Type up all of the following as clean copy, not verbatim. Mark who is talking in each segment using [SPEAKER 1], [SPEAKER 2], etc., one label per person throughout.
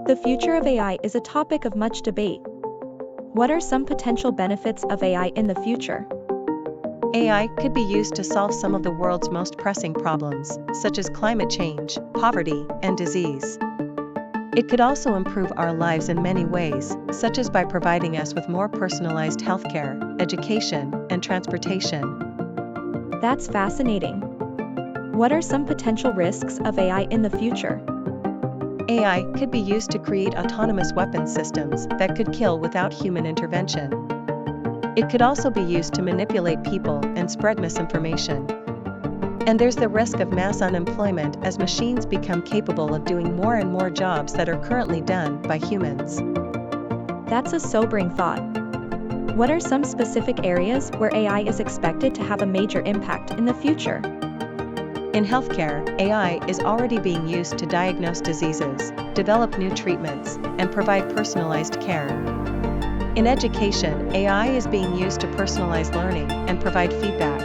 [SPEAKER 1] The future of AI is a topic of much debate. What are some potential benefits of AI in the future?
[SPEAKER 2] AI could be used to solve some of the world's most pressing problems, such as climate change, poverty, and disease. It could also improve our lives in many ways, such as by providing us with more personalized healthcare, education, and transportation.
[SPEAKER 1] That's fascinating. What are some potential risks of AI in the future?
[SPEAKER 2] AI could be used to create autonomous weapons systems that could kill without human intervention. It could also be used to manipulate people and spread misinformation. And there's the risk of mass unemployment as machines become capable of doing more and more jobs that are currently done by humans.
[SPEAKER 1] That's a sobering thought. What are some specific areas where AI is expected to have a major impact in the future?
[SPEAKER 2] In healthcare, AI is already being used to diagnose diseases, develop new treatments, and provide personalized care. In education, AI is being used to personalize learning and provide feedback.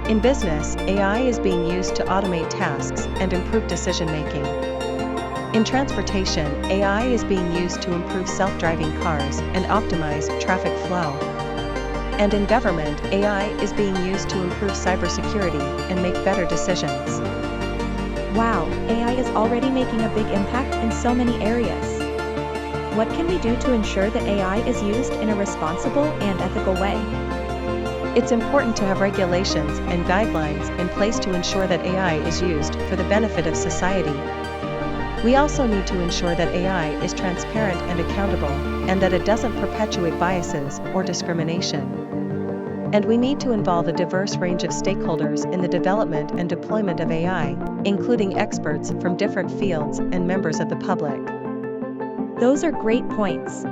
[SPEAKER 2] In business, AI is being used to automate tasks and improve decision-making. In transportation, AI is being used to improve self-driving cars and optimize traffic flow. And in government, AI is being used to improve cybersecurity and make better decisions.
[SPEAKER 1] Wow, AI is already making a big impact in so many areas. What can we do to ensure that AI is used in a responsible and ethical way?
[SPEAKER 2] It's important to have regulations and guidelines in place to ensure that AI is used for the benefit of society. We also need to ensure that AI is transparent and accountable, and that it doesn't perpetuate biases or discrimination. And we need to involve a diverse range of stakeholders in the development and deployment of AI, including experts from different fields and members of the public.
[SPEAKER 1] Those are great points.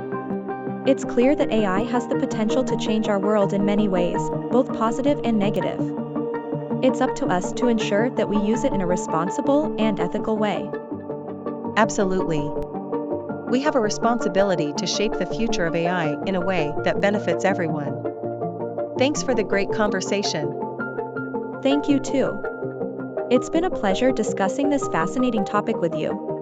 [SPEAKER 1] It's clear that AI has the potential to change our world in many ways, both positive and negative. It's up to us to ensure that we use it in a responsible and ethical way.
[SPEAKER 2] Absolutely. We have a responsibility to shape the future of AI in a way that benefits everyone. Thanks for the great conversation.
[SPEAKER 1] Thank you too. It's been a pleasure discussing this fascinating topic with you.